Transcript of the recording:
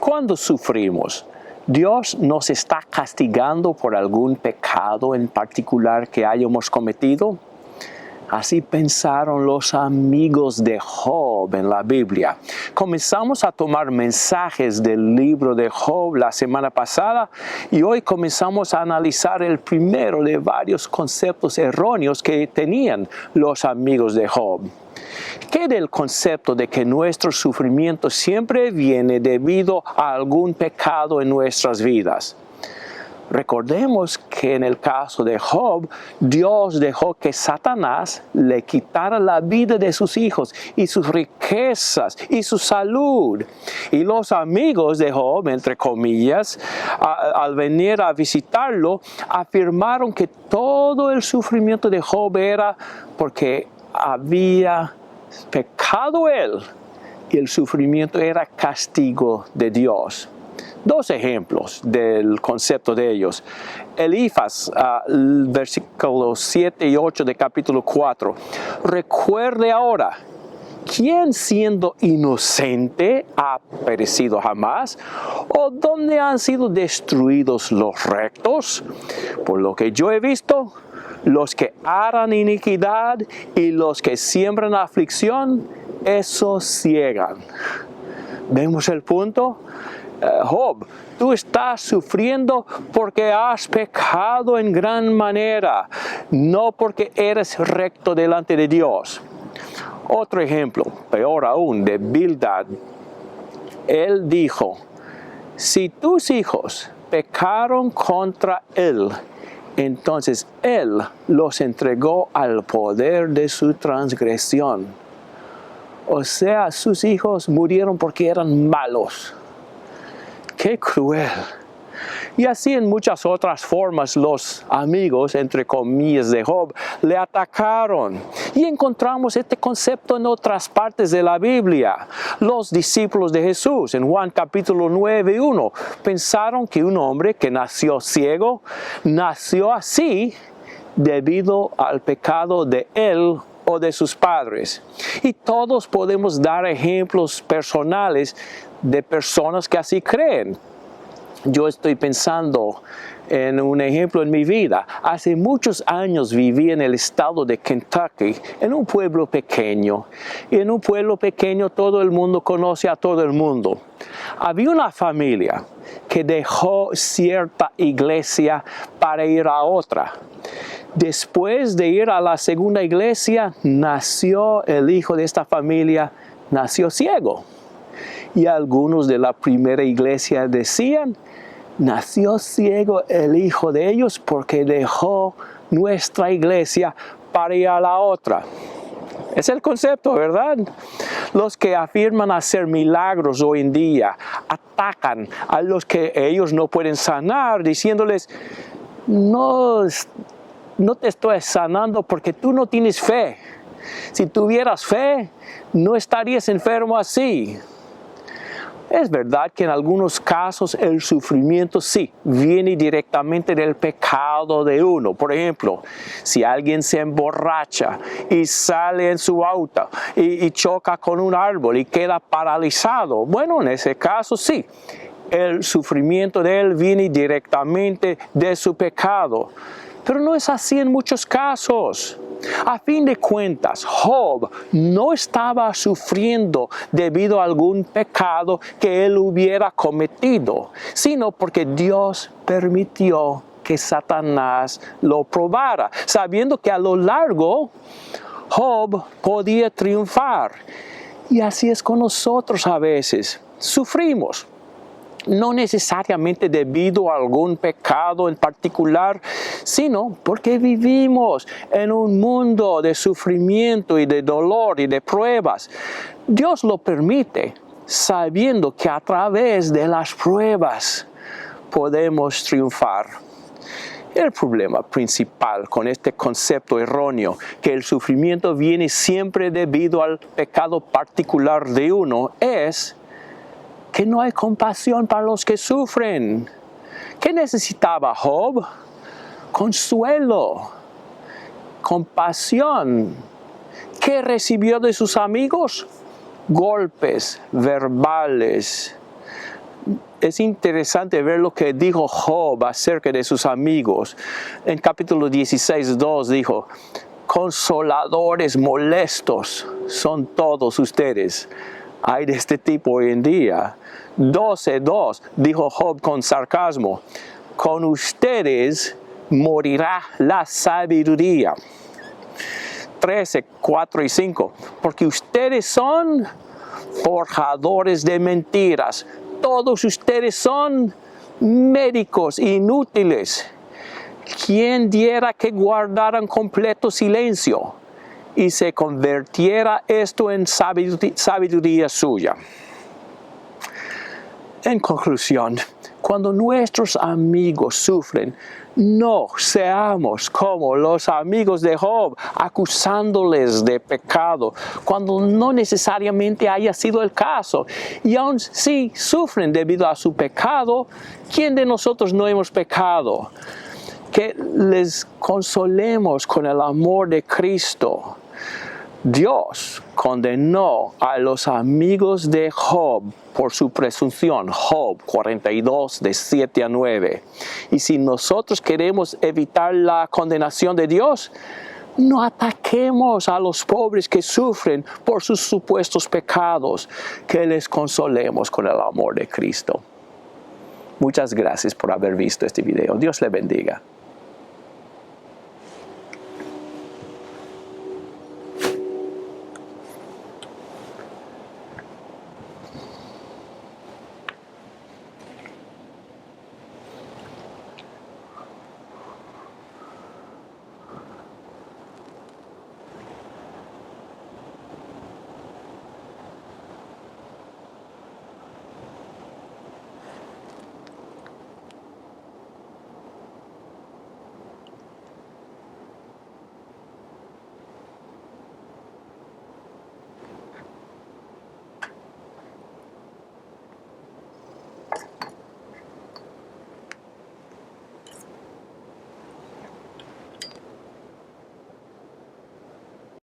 Cuando sufrimos, ¿Dios nos está castigando por algún pecado en particular que hayamos cometido? Así pensaron los amigos de Job en la Biblia. Comenzamos a tomar mensajes del libro de Job la semana pasada y hoy comenzamos a analizar el primero de varios conceptos erróneos que tenían los amigos de Job. ¿Qué del concepto de que nuestro sufrimiento siempre viene debido a algún pecado en nuestras vidas? Recordemos que en el caso de Job, Dios dejó que Satanás le quitara la vida de sus hijos y sus riquezas y su salud. Y los amigos de Job, entre comillas, al venir a visitarlo, afirmaron que todo el sufrimiento de Job era porque había pecado él y el sufrimiento era castigo de Dios. Dos ejemplos del concepto de ellos. Elifaz, versículos 7 y 8 de capítulo 4. Recuerde ahora, ¿quién siendo inocente ha perecido jamás? ¿O dónde han sido destruidos los rectos? Por lo que yo he visto, los que harán iniquidad y los que siembran aflicción, esos ciegan. ¿Vemos el punto? Job, tú estás sufriendo porque has pecado en gran manera, no porque eres recto delante de Dios. Otro ejemplo, peor aún, de Bildad. Él dijo, si tus hijos pecaron contra él, entonces él los entregó al poder de su transgresión. O sea, sus hijos murieron porque eran malos. ¡Qué cruel! Y así en muchas otras formas los amigos, entre comillas, de Job, le atacaron. Y encontramos este concepto en otras partes de la Biblia. Los discípulos de Jesús, en Juan capítulo 9:1, pensaron que un hombre que nació ciego, nació así debido al pecado de él o de sus padres. Y todos podemos dar ejemplos personales de personas que así creen. Yo estoy pensando en un ejemplo en mi vida. Hace muchos años viví en el estado de Kentucky, en un pueblo pequeño. Y en un pueblo pequeño todo el mundo conoce a todo el mundo. Había una familia que dejó cierta iglesia para ir a otra. Después de ir a la segunda iglesia, nació el hijo de esta familia, nació ciego. Y algunos de la primera iglesia decían, nació ciego el hijo de ellos porque dejó nuestra iglesia para ir a la otra. Es el concepto, ¿verdad? Los que afirman hacer milagros hoy en día atacan a los que ellos no pueden sanar, diciéndoles, no te estoy sanando porque tú no tienes fe. Si tuvieras fe, no estarías enfermo así. Es verdad que en algunos casos el sufrimiento sí viene directamente del pecado de uno. Por ejemplo, si alguien se emborracha y sale en su auto y choca con un árbol y queda paralizado, bueno, en ese caso sí, el sufrimiento de él viene directamente de su pecado. Pero no es así en muchos casos. A fin de cuentas, Job no estaba sufriendo debido a algún pecado que él hubiera cometido, sino porque Dios permitió que Satanás lo probara, sabiendo que a lo largo Job podía triunfar. Y así es con nosotros a veces. Sufrimos. No necesariamente debido a algún pecado en particular, sino porque vivimos en un mundo de sufrimiento y de dolor y de pruebas. Dios lo permite, sabiendo que a través de las pruebas podemos triunfar. El problema principal con este concepto erróneo, que el sufrimiento viene siempre debido al pecado particular de uno, es que no hay compasión para los que sufren. ¿Qué necesitaba Job? Consuelo, compasión. ¿Qué recibió de sus amigos? Golpes verbales. es interesante ver lo que dijo Job acerca de sus amigos. En capítulo 16, 2 dijo, consoladores molestos son todos ustedes. Hay de este tipo hoy en día. 12:2 dijo Job con sarcasmo, con ustedes morirá la sabiduría. 13:4 y 5, porque ustedes son forjadores de mentiras. Todos ustedes son médicos inútiles. ¿Quién diera que guardaran completo silencio y se convirtiera esto en sabiduría suya? En conclusión, cuando nuestros amigos sufren, no seamos como los amigos de Job, acusándoles de pecado, cuando no necesariamente haya sido el caso. Y aun si sufren debido a su pecado, ¿quién de nosotros no hemos pecado? Que les consolemos con el amor de Cristo. Dios condenó a los amigos de Job por su presunción. Job 42, de 7 a 9. Y si nosotros queremos evitar la condenación de Dios, no ataquemos a los pobres que sufren por sus supuestos pecados, que les consolemos con el amor de Cristo. Muchas gracias por haber visto este video. Dios le bendiga.